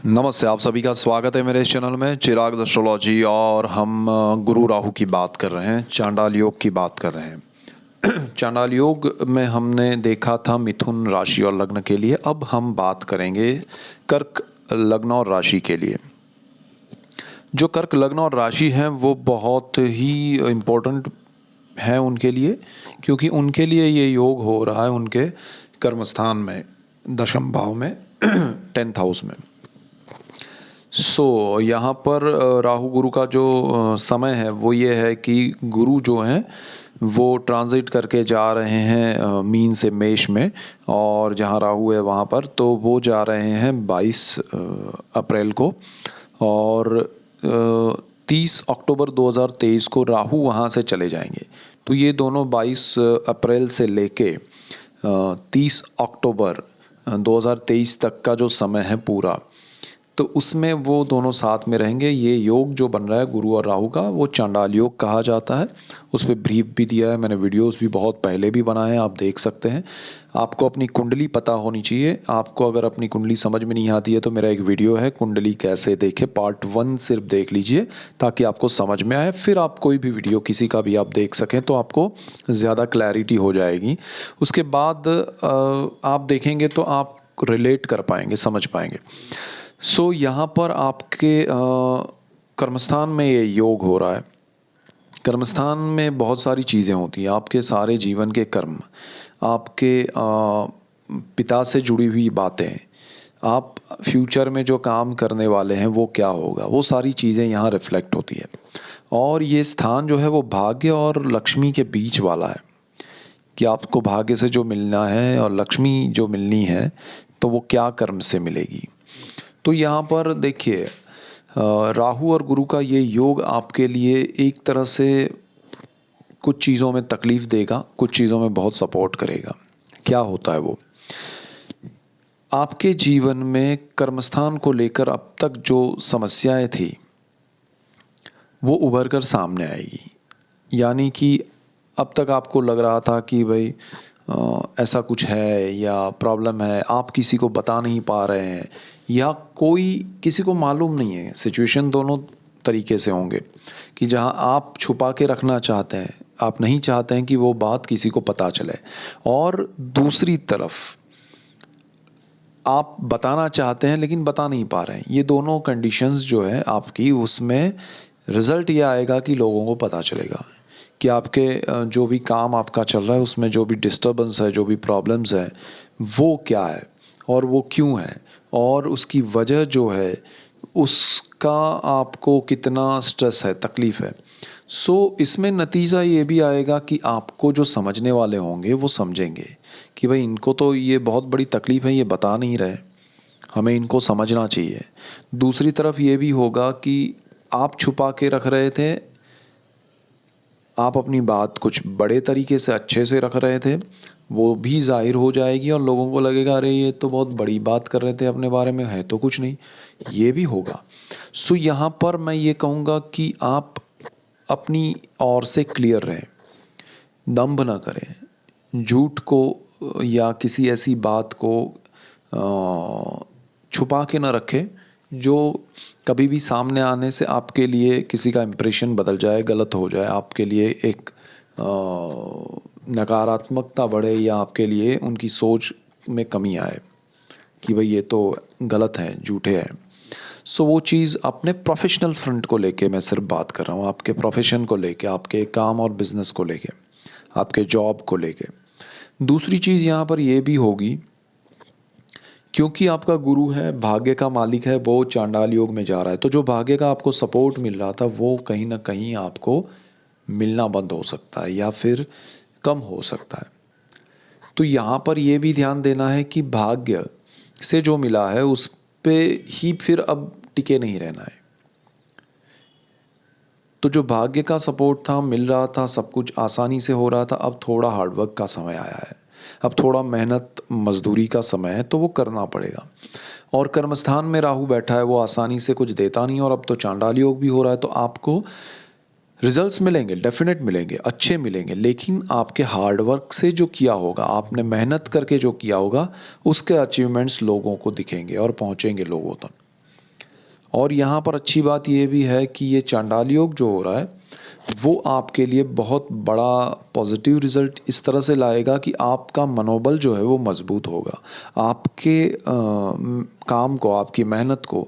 नमस्ते, आप सभी का स्वागत है मेरे इस चैनल में चिराग एस्ट्रोलॉजी। और हम गुरु राहु की बात कर रहे हैं, चांडाल योग की बात कर रहे हैं। चांडाल योग में हमने देखा था मिथुन राशि और लग्न के लिए। अब हम बात करेंगे कर्क लग्न और राशि के लिए। जो कर्क लग्न और राशि हैं वो बहुत ही इम्पोर्टेंट है उनके लिए, क्योंकि उनके लिए ये योग हो रहा है उनके कर्मस्थान में, दशम भाव में, 10th हाउस में। यहाँ पर राहु गुरु का जो समय है वो ये है कि गुरु जो हैं वो ट्रांजिट करके जा रहे हैं मीन से मेष में, और जहाँ राहु है वहाँ पर तो वो जा रहे हैं 22 अप्रैल को, और 30 अक्टूबर 2023 को राहु वहाँ से चले जाएंगे। तो ये दोनों 22 अप्रैल से लेके 30 अक्टूबर 2023 तक का जो समय है पूरा, तो उसमें वो दोनों साथ में रहेंगे। ये योग जो बन रहा है गुरु और राहु का वो चांडाल योग कहा जाता है। उस पर ब्रीफ भी दिया है मैंने, वीडियोस भी बहुत पहले भी बनाए हैं, आप देख सकते हैं। आपको अपनी कुंडली पता होनी चाहिए। आपको अगर अपनी कुंडली समझ में नहीं आती है तो मेरा एक वीडियो है कुंडली कैसे देखें, पार्ट 1 सिर्फ देख लीजिए ताकि आपको समझ में आए। फिर आप कोई भी वीडियो किसी का भी आप देख सकें तो आपको ज़्यादा क्लैरिटी हो जाएगी। उसके बाद आप देखेंगे तो आप रिलेट कर पाएंगे, समझ पाएंगे। यहाँ पर आपके कर्मस्थान में ये योग हो रहा है। कर्मस्थान में बहुत सारी चीज़ें होती हैं, आपके सारे जीवन के कर्म, आपके पिता से जुड़ी हुई बातें, आप फ्यूचर में जो काम करने वाले हैं वो क्या होगा, वो सारी चीज़ें यहाँ रिफ्लेक्ट होती है। और ये स्थान जो है वो भाग्य और लक्ष्मी के बीच वाला है कि आपको भाग्य से जो मिलना है और लक्ष्मी जो मिलनी है तो वो क्या कर्म से मिलेगी। तो यहाँ पर देखिए राहु और गुरु का ये योग आपके लिए एक तरह से कुछ चीज़ों में तकलीफ़ देगा, कुछ चीज़ों में बहुत सपोर्ट करेगा। क्या होता है वो, आपके जीवन में कर्मस्थान को लेकर अब तक जो समस्याएं थी वो उभर कर सामने आएगी। यानी कि अब तक आपको लग रहा था कि भाई ऐसा कुछ है या प्रॉब्लम है, आप किसी को बता नहीं पा रहे हैं या कोई किसी को मालूम नहीं है। सिचुएशन दोनों तरीके से होंगे कि जहां आप छुपा के रखना चाहते हैं, आप नहीं चाहते हैं कि वो बात किसी को पता चले, और दूसरी तरफ आप बताना चाहते हैं लेकिन बता नहीं पा रहे हैं। ये दोनों कंडीशंस जो है आपकी, उसमें रिज़ल्ट ये आएगा कि लोगों को पता चलेगा कि आपके जो भी काम आपका चल रहा है उसमें जो भी डिस्टर्बेंस है, जो भी प्रॉब्लम्स है वो क्या है और वो क्यों है, और उसकी वजह जो है उसका आपको कितना स्ट्रेस है, तकलीफ़ है। इसमें नतीजा ये भी आएगा कि आपको जो समझने वाले होंगे वो समझेंगे कि भाई इनको तो ये बहुत बड़ी तकलीफ़ है, ये बता नहीं रहे, हमें इनको समझना चाहिए। दूसरी तरफ ये भी होगा कि आप छुपा के रख रहे थे, आप अपनी बात कुछ बड़े तरीके से अच्छे से रख रहे थे, वो भी ज़ाहिर हो जाएगी और लोगों को लगेगा अरे ये तो बहुत बड़ी बात कर रहे थे अपने बारे में, है तो कुछ नहीं। ये भी होगा। यहाँ पर मैं ये कहूँगा कि आप अपनी ओर से क्लियर रहें, दंभ ना करें, झूठ को या किसी ऐसी बात को छुपा के ना रखें जो कभी भी सामने आने से आपके लिए किसी का इम्प्रेशन बदल जाए, गलत हो जाए, आपके लिए एक नकारात्मकता बढ़े या आपके लिए उनकी सोच में कमी आए कि भाई ये तो गलत है, झूठे हैं। वो चीज़ अपने प्रोफेशनल फ्रंट को लेके मैं सिर्फ बात कर रहा हूँ, आपके प्रोफेशन को लेके, आपके काम और बिजनेस को लेके, आपके जॉब को लेके। दूसरी चीज़ यहाँ पर ये भी होगी, क्योंकि आपका गुरु है, भाग्य का मालिक है, वो चांडाल योग में जा रहा है, तो जो भाग्य का आपको सपोर्ट मिल रहा था वो कहीं ना कहीं आपको मिलना बंद हो सकता है या फिर कम हो सकता है। तो यहाँ पर ये भी ध्यान देना है कि भाग्य से जो मिला है उस पे ही फिर अब टिके नहीं रहना है। तो जो भाग्य का सपोर्ट था, मिल रहा था, सब कुछ आसानी से हो रहा था, अब थोड़ा हार्डवर्क का समय आया है, अब थोड़ा मेहनत मजदूरी का समय है, तो वो करना पड़ेगा। और कर्मस्थान में राहु बैठा है, वो आसानी से कुछ देता नहीं, और अब तो चांडाल योग भी हो रहा है, तो आपको रिजल्ट्स मिलेंगे, डेफिनेट मिलेंगे, अच्छे मिलेंगे, लेकिन आपके हार्डवर्क से जो किया होगा, आपने मेहनत करके जो किया होगा, उसके अचीवमेंट्स लोगों को दिखेंगे और पहुंचेंगे लोगों तक। और यहाँ पर अच्छी बात ये भी है कि ये चांडाल योग जो हो रहा है वो आपके लिए बहुत बड़ा पॉजिटिव रिज़ल्ट इस तरह से लाएगा कि आपका मनोबल जो है वो मज़बूत होगा। आपके काम को, आपकी मेहनत को,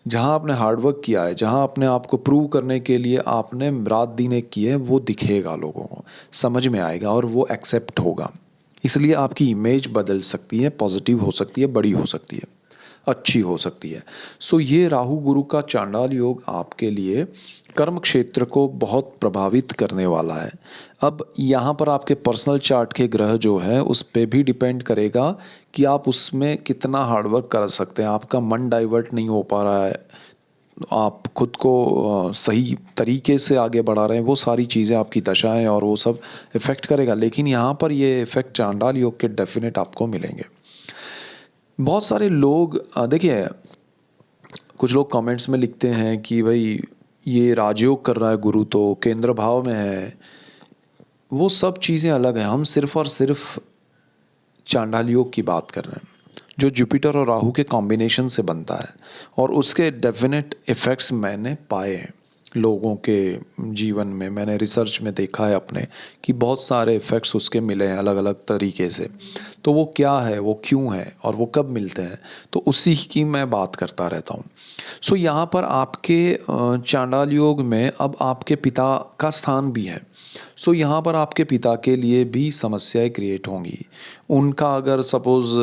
जहाँ आपने हार्ड वर्क किया है, जहाँ अपने आप को प्रूव करने के लिए आपने रात दिन एक की है, वो दिखेगा लोगों को, समझ में आएगा और वो एक्सेप्ट होगा। इसलिए आपकी इमेज बदल सकती है, पॉजिटिव हो सकती है, बड़ी हो सकती है, अच्छी हो सकती है। सो ये राहु गुरु का चांडाल योग आपके लिए कर्म क्षेत्र को बहुत प्रभावित करने वाला है। अब यहाँ पर आपके पर्सनल चार्ट के ग्रह जो है उस पे भी डिपेंड करेगा कि आप उसमें कितना हार्डवर्क कर सकते हैं। आपका मन डाइवर्ट नहीं हो पा रहा है, आप खुद को सही तरीके से आगे बढ़ा रहे हैं, वो सारी चीज़ें आपकी दशाएं और वो सब इफ़ेक्ट करेगा। लेकिन यहाँ पर ये इफ़ेक्ट चांडाल योग के डेफिनेट आपको मिलेंगे। बहुत सारे लोग देखिए, कुछ लोग कमेंट्स में लिखते हैं कि भाई ये राजयोग कर रहा है गुरु, तो केंद्र भाव में है। वो सब चीज़ें अलग हैं। हम सिर्फ़ और सिर्फ चांडाल योग की बात कर रहे हैं जो जुपिटर और राहु के कॉम्बिनेशन से बनता है, और उसके डेफिनेट इफ़ेक्ट्स मैंने पाए हैं लोगों के जीवन में। मैंने रिसर्च में देखा है अपने कि बहुत सारे इफ़ेक्ट्स उसके मिले हैं अलग अलग तरीके से। तो वो क्या है, वो क्यों है और वो कब मिलते हैं, तो उसी की मैं बात करता रहता हूँ। सो यहाँ पर आपके चांडाल योग में अब आपके पिता का स्थान भी है। सो यहाँ पर आपके पिता के लिए भी समस्याएं क्रिएट होंगी। उनका अगर सपोज़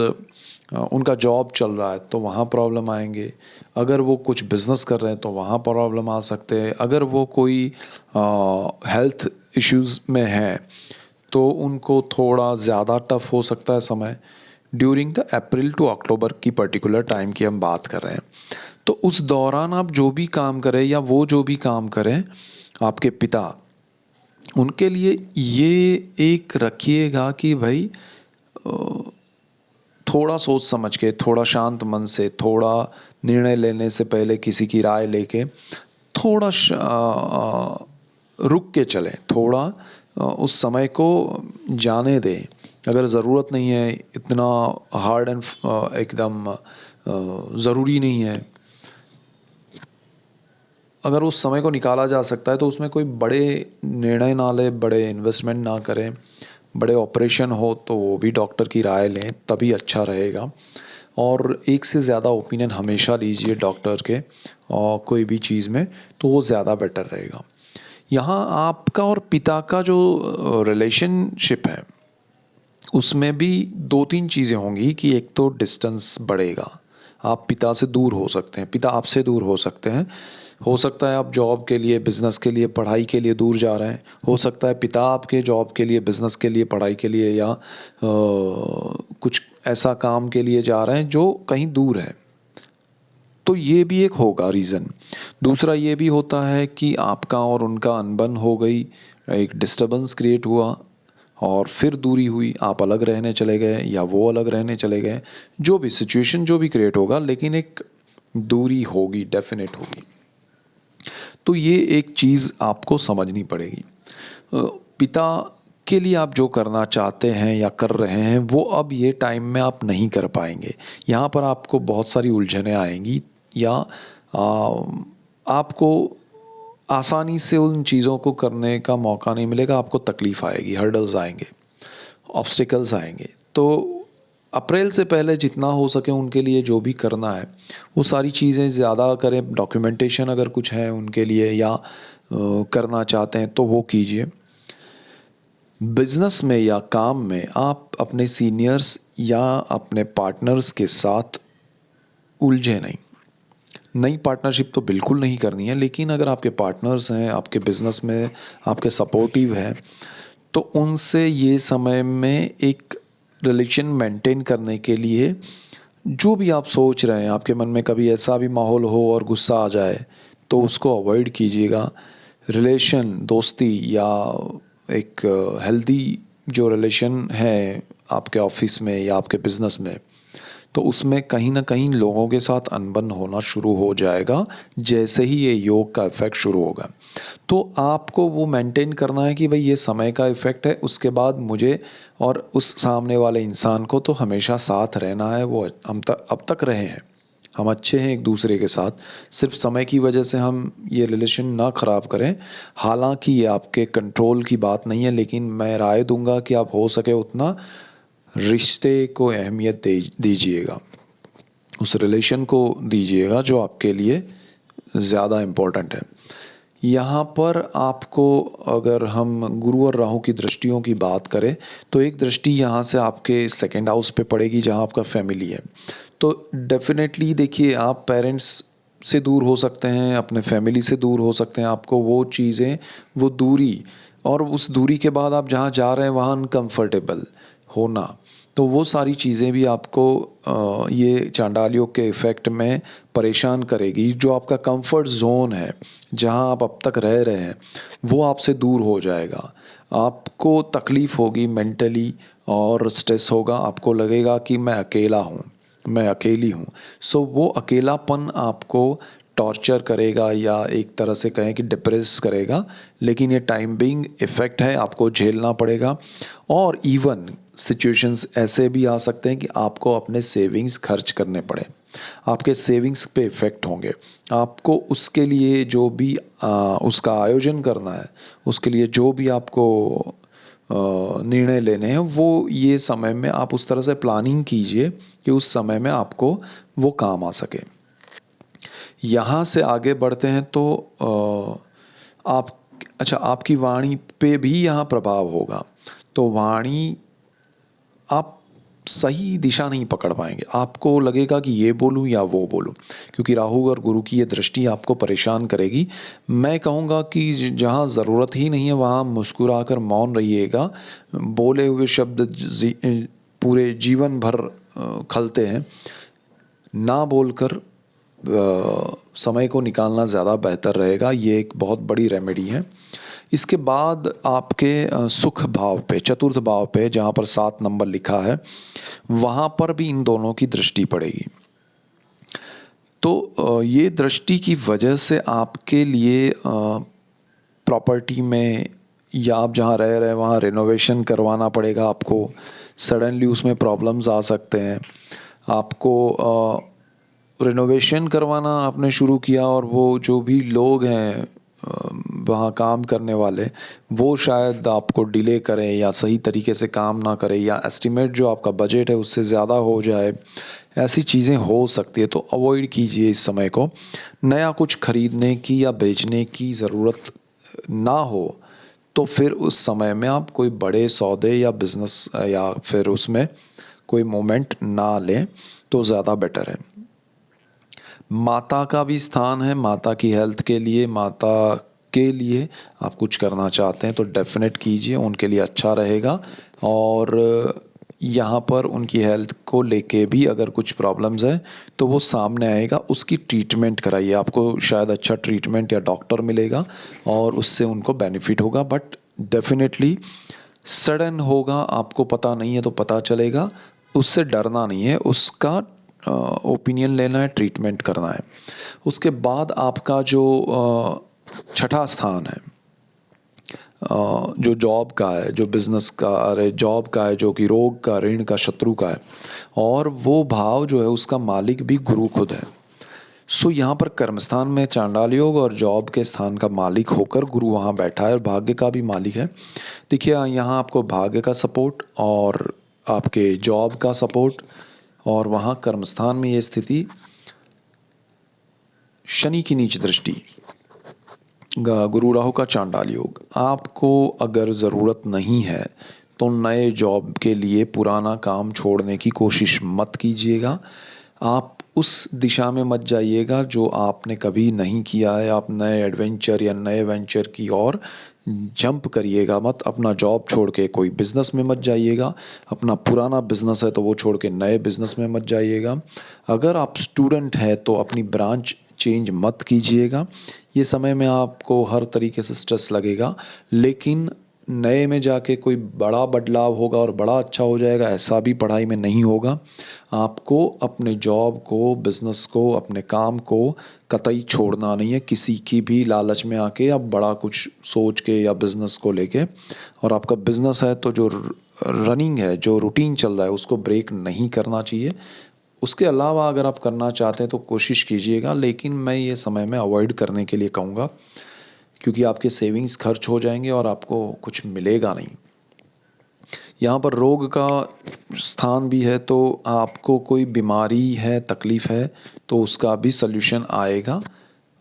उनका जॉब चल रहा है तो वहाँ प्रॉब्लम आएंगे। अगर वो कुछ बिज़नेस कर रहे हैं तो वहाँ प्रॉब्लम आ सकते हैं। अगर वो कोई हेल्थ इश्यूज़ में हैं तो उनको थोड़ा ज़्यादा टफ हो सकता है समय। ड्यूरिंग द अप्रैल टू अक्टूबर की पर्टिकुलर टाइम की हम बात कर रहे हैं। तो उस दौरान आप जो भी काम करें या वो जो भी काम करें आपके पिता, उनके लिए ये एक रखिएगा कि भाई थोड़ा सोच समझ के, थोड़ा शांत मन से, थोड़ा निर्णय लेने से पहले किसी की राय लेके थोड़ा रुक के चलें, थोड़ा उस समय को जाने दें। अगर ज़रूरत नहीं है इतना हार्ड एंड एकदम ज़रूरी नहीं है, अगर उस समय को निकाला जा सकता है तो उसमें कोई बड़े निर्णय ना लें, बड़े इन्वेस्टमेंट ना करें। बड़े ऑपरेशन हो तो वो भी डॉक्टर की राय लें, तभी अच्छा रहेगा। और एक से ज़्यादा ओपिनियन हमेशा लीजिए डॉक्टर के और कोई भी चीज़ में, तो वो ज़्यादा बेटर रहेगा। यहाँ आपका और पिता का जो रिलेशनशिप है उसमें भी दो तीन चीज़ें होंगी कि एक तो डिस्टेंस बढ़ेगा। आप पिता से दूर हो सकते हैं, पिता आपसे दूर हो सकते हैं। हो सकता है आप जॉब के लिए, बिज़नेस के लिए, पढ़ाई के लिए दूर जा रहे हैं। हो सकता है पिता आपके जॉब के लिए, बिज़नेस के लिए, पढ़ाई के लिए या कुछ ऐसा काम के लिए जा रहे हैं जो कहीं दूर है। तो ये भी एक होगा रीज़न। दूसरा ये भी होता है कि आपका और उनका अनबन हो गई, एक डिस्टर्बेंस क्रिएट हुआ और फिर दूरी हुई, आप अलग रहने चले गए या वो अलग रहने चले गए। जो भी सिचुएशन जो भी क्रिएट होगा, लेकिन एक दूरी होगी, डेफिनेट होगी। तो ये एक चीज़ आपको समझनी पड़ेगी। पिता के लिए आप जो करना चाहते हैं या कर रहे हैं वो अब ये टाइम में आप नहीं कर पाएंगे। यहाँ पर आपको बहुत सारी उलझनें आएंगी या आपको आसानी से उन चीज़ों को करने का मौका नहीं मिलेगा। आपको तकलीफ़ आएगी, हर्डल्स आएंगे, ऑब्स्टिकल्स आएंगे। तो अप्रैल से पहले जितना हो सके उनके लिए जो भी करना है वो सारी चीज़ें ज़्यादा करें। डॉक्यूमेंटेशन अगर कुछ है उनके लिए या करना चाहते हैं तो वो कीजिए। बिज़नेस में या काम में आप अपने सीनियर्स या अपने पार्टनर्स के साथ उलझे नहीं। नई पार्टनरशिप तो बिल्कुल नहीं करनी है, लेकिन अगर आपके पार्टनर्स हैं, आपके बिज़नेस में आपके सपोर्टिव हैं, तो उनसे ये समय में एक रिलेशन मेंटेन करने के लिए जो भी आप सोच रहे हैं, आपके मन में कभी ऐसा भी माहौल हो और गुस्सा आ जाए तो उसको अवॉइड कीजिएगा। रिलेशन, दोस्ती या एक हेल्दी जो रिलेशन है आपके ऑफिस में या आपके बिज़नेस में, तो उसमें कहीं ना कहीं लोगों के साथ अनबन होना शुरू हो जाएगा जैसे ही ये योग का इफ़ेक्ट शुरू होगा। तो आपको वो मेंटेन करना है कि भाई ये समय का इफ़ेक्ट है, उसके बाद मुझे और उस सामने वाले इंसान को तो हमेशा साथ रहना है। वो हम अब तक रहे हैं, हम अच्छे हैं एक दूसरे के साथ, सिर्फ समय की वजह से हम ये रिलेशन ना ख़राब करें। हालांकि ये आपके कंट्रोल की बात नहीं है, लेकिन मैं राय दूंगा कि आप हो सके उतना रिश्ते को अहमियत दीजिएगा, उस रिलेशन को दीजिएगा जो आपके लिए ज़्यादा इम्पोर्टेंट है। यहाँ पर आपको, अगर हम गुरु और राहु की दृष्टियों की बात करें, तो एक दृष्टि यहाँ से आपके सेकंड हाउस पे पड़ेगी जहाँ आपका फैमिली है। तो डेफिनेटली देखिए, आप पेरेंट्स से दूर हो सकते हैं, अपने फैमिली से दूर हो सकते हैं। आपको वो चीज़ें, वो दूरी, और उस दूरी के बाद आप जहाँ जा रहे हैं वहाँ अनकंफर्टेबल होना, तो वो सारी चीज़ें भी आपको ये चांडाल योग के इफ़ेक्ट में परेशान करेगी। जो आपका कंफर्ट ज़ोन है, जहाँ आप अब तक रह रहे हैं, वो आपसे दूर हो जाएगा। आपको तकलीफ़ होगी मेंटली, और स्ट्रेस होगा, आपको लगेगा कि मैं अकेला हूँ, मैं अकेली हूँ। सो वो अकेलापन आपको टॉर्चर करेगा, या एक तरह से कहें कि डिप्रेस करेगा, लेकिन ये टाइम बीइंग इफ़ेक्ट है, आपको झेलना पड़ेगा। और इवन सिचुएशंस ऐसे भी आ सकते हैं कि आपको अपने सेविंग्स खर्च करने पड़े, आपके सेविंग्स पे इफ़ेक्ट होंगे। आपको उसके लिए जो भी उसका आयोजन करना है, उसके लिए जो भी आपको निर्णय लेने हैं, वो ये समय में आप उस तरह से प्लानिंग कीजिए कि उस समय में आपको वो काम आ सके। यहाँ से आगे बढ़ते हैं तो आप, अच्छा, आपकी वाणी पे भी यहाँ प्रभाव होगा। तो वाणी, आप सही दिशा नहीं पकड़ पाएंगे, आपको लगेगा कि ये बोलूं या वो बोलूं, क्योंकि राहु और गुरु की ये दृष्टि आपको परेशान करेगी। मैं कहूँगा कि जहाँ ज़रूरत ही नहीं है वहाँ मुस्कुराकर मौन रहिएगा। बोले हुए शब्द पूरे जीवन भर खलते हैं। ना बोलकर समय को निकालना ज़्यादा बेहतर रहेगा। ये एक बहुत बड़ी रेमेडी है। इसके बाद आपके सुख भाव पे, चतुर्थ भाव पे, जहाँ पर 7 नंबर लिखा है, वहाँ पर भी इन दोनों की दृष्टि पड़ेगी। तो ये दृष्टि की वजह से आपके लिए प्रॉपर्टी में, या आप जहाँ रह रहे हैं वहाँ रिनोवेशन करवाना पड़ेगा आपको। सडनली उसमें प्रॉब्लम्स आ सकते हैं। आपको रिनोवेशन करवाना आपने शुरू किया, और वो जो भी लोग हैं वहाँ काम करने वाले, वो शायद आपको डिले करें, या सही तरीके से काम ना करें, या एस्टिमेट जो आपका बजट है उससे ज़्यादा हो जाए। ऐसी चीज़ें हो सकती है, तो अवॉइड कीजिए इस समय को। नया कुछ खरीदने की या बेचने की ज़रूरत ना हो तो फिर उस समय में आप कोई बड़े सौदे या बिज़नेस या फिर उसमें कोई मोमेंट ना लें तो ज़्यादा बेटर है। माता का भी स्थान है, माता की हेल्थ के लिए, माता के लिए आप कुछ करना चाहते हैं तो डेफ़िनेट कीजिए, उनके लिए अच्छा रहेगा। और यहाँ पर उनकी हेल्थ को लेके भी अगर कुछ प्रॉब्लम्स है तो वो सामने आएगा, उसकी ट्रीटमेंट कराइए। आपको शायद अच्छा ट्रीटमेंट या डॉक्टर मिलेगा और उससे उनको बेनिफिट होगा। बट डेफ़िनेटली सडन होगा, आपको पता नहीं है तो पता चलेगा, उससे डरना नहीं है, उसका ओपिनियन लेना है, ट्रीटमेंट करना है। उसके बाद आपका जो छठा स्थान है, जो जॉब का है, जो बिज़नेस का, अरे जॉब का है, जो कि रोग का, ऋण का, शत्रु का है, और वो भाव जो है उसका मालिक भी गुरु खुद है। सो यहाँ पर कर्मस्थान में चांडाल योग और जॉब के स्थान का मालिक होकर गुरु वहाँ बैठा है, और भाग्य का भी मालिक है। देखिए, यहाँ आपको भाग्य का सपोर्ट और आपके जॉब का सपोर्ट, और वहाँ कर्मस्थान में ये स्थिति, शनि की नीच दृष्टि, गुरु राहु का चांडाल योग। आपको अगर ज़रूरत नहीं है तो नए जॉब के लिए पुराना काम छोड़ने की कोशिश मत कीजिएगा। आप उस दिशा में मत जाइएगा जो आपने कभी नहीं किया है। आप नए एडवेंचर या नए वेंचर की ओर जंप करिएगा मत। अपना जॉब छोड़ के कोई बिज़नेस में मत जाइएगा। अपना पुराना बिज़नेस है तो वो छोड़ के नए बिज़नेस में मत जाइएगा। अगर आप स्टूडेंट हैं तो अपनी ब्रांच चेंज मत कीजिएगा। ये समय में आपको हर तरीके से स्ट्रेस लगेगा, लेकिन नए में जाके कोई बड़ा बदलाव होगा और बड़ा अच्छा हो जाएगा, ऐसा भी पढ़ाई में नहीं होगा। आपको अपने जॉब को, बिज़नेस को, अपने काम को कतई छोड़ना नहीं है, किसी की भी लालच में आके या बड़ा कुछ सोच के या बिज़नेस को लेके। और आपका बिज़नेस है तो जो रनिंग है, जो रूटीन चल रहा है, उसको ब्रेक नहीं करना चाहिए। उसके अलावा अगर आप करना चाहते हैं तो कोशिश कीजिएगा, लेकिन मैं ये समय में अवॉइड करने के लिए कहूँगा, क्योंकि आपके सेविंग्स खर्च हो जाएंगे और आपको कुछ मिलेगा नहीं। यहाँ पर रोग का स्थान भी है, तो आपको कोई बीमारी है, तकलीफ़ है, तो उसका भी सल्यूशन आएगा,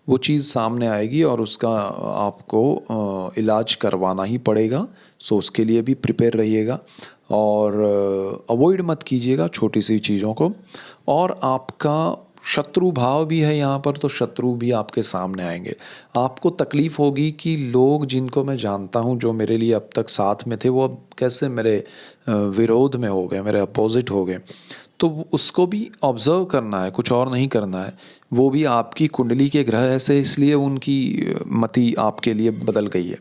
वो चीज़ सामने आएगी और उसका आपको इलाज करवाना ही पड़ेगा। सो उसके लिए भी प्रिपेयर रहिएगा और अवॉइड मत कीजिएगा छोटी सी चीज़ों को। और आपका शत्रु भाव भी है यहाँ पर, तो शत्रु भी आपके सामने आएंगे। आपको तकलीफ़ होगी कि लोग जिनको मैं जानता हूँ, जो मेरे लिए अब तक साथ में थे, वो अब कैसे मेरे विरोध में हो गए, मेरे अपोजिट हो गए। तो उसको भी ऑब्ज़र्व करना है, कुछ और नहीं करना है। वो भी आपकी कुंडली के ग्रह ऐसे, इसलिए उनकी मति आपके लिए बदल गई है।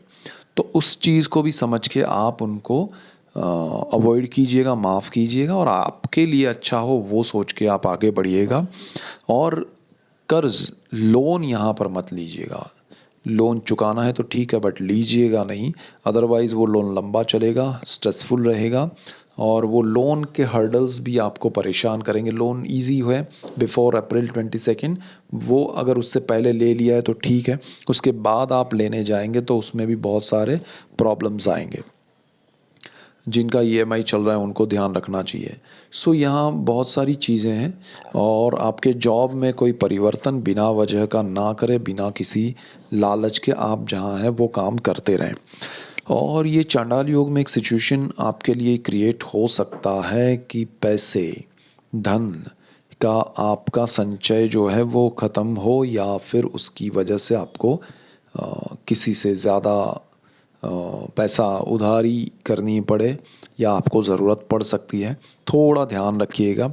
तो उस चीज़ को भी समझ के आप उनको अवॉइड कीजिएगा, माफ़ कीजिएगा और आपके लिए अच्छा हो वो सोच के आप आगे बढ़िएगा। और कर्ज़, लोन यहाँ पर मत लीजिएगा। लोन चुकाना है तो ठीक है, बट लीजिएगा नहीं, अदरवाइज़ वो लोन लंबा चलेगा, स्ट्रेसफुल रहेगा और वो लोन के हर्डल्स भी आपको परेशान करेंगे। लोन इजी है बिफोर अप्रैल 22, वो अगर उससे पहले ले लिया है तो ठीक है, उसके बाद आप लेने जाएंगे तो उसमें भी बहुत सारे प्रॉब्लम्स आएंगे। जिनका ईएमआई चल रहा है उनको ध्यान रखना चाहिए। सो यहाँ बहुत सारी चीज़ें हैं और आपके जॉब में कोई परिवर्तन बिना वजह का ना करें, बिना किसी लालच के आप जहाँ हैं वो काम करते रहें। और ये चांडाल योग में एक सिचुएशन आपके लिए क्रिएट हो सकता है कि पैसे, धन का आपका संचय जो है वो ख़त्म हो, या फिर उसकी वजह से आपको किसी से ज़्यादा पैसा उधारी करनी पड़े या आपको ज़रूरत पड़ सकती है। थोड़ा ध्यान रखिएगा।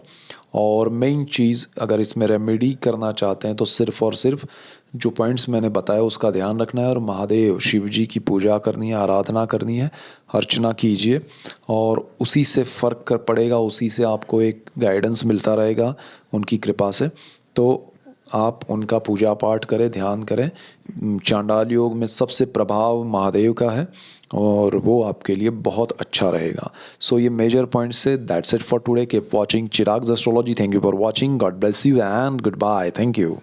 और मेन चीज़, अगर इसमें रेमेडी करना चाहते हैं तो सिर्फ़ और सिर्फ जो पॉइंट्स मैंने बताया उसका ध्यान रखना है और महादेव शिव जी की पूजा करनी है, आराधना करनी है, अर्चना कीजिए और उसी से फ़र्क कर पड़ेगा, उसी से आपको एक गाइडेंस मिलता रहेगा उनकी कृपा से। तो आप उनका पूजा पाठ करें, ध्यान करें। चांडाल योग में सबसे प्रभाव महादेव का है और वो आपके लिए बहुत अच्छा रहेगा। सो ये मेजर पॉइंट्स से that's it for today. Keep watching Chirag's astrology. Thank you for watching. God bless you and goodbye. Thank you.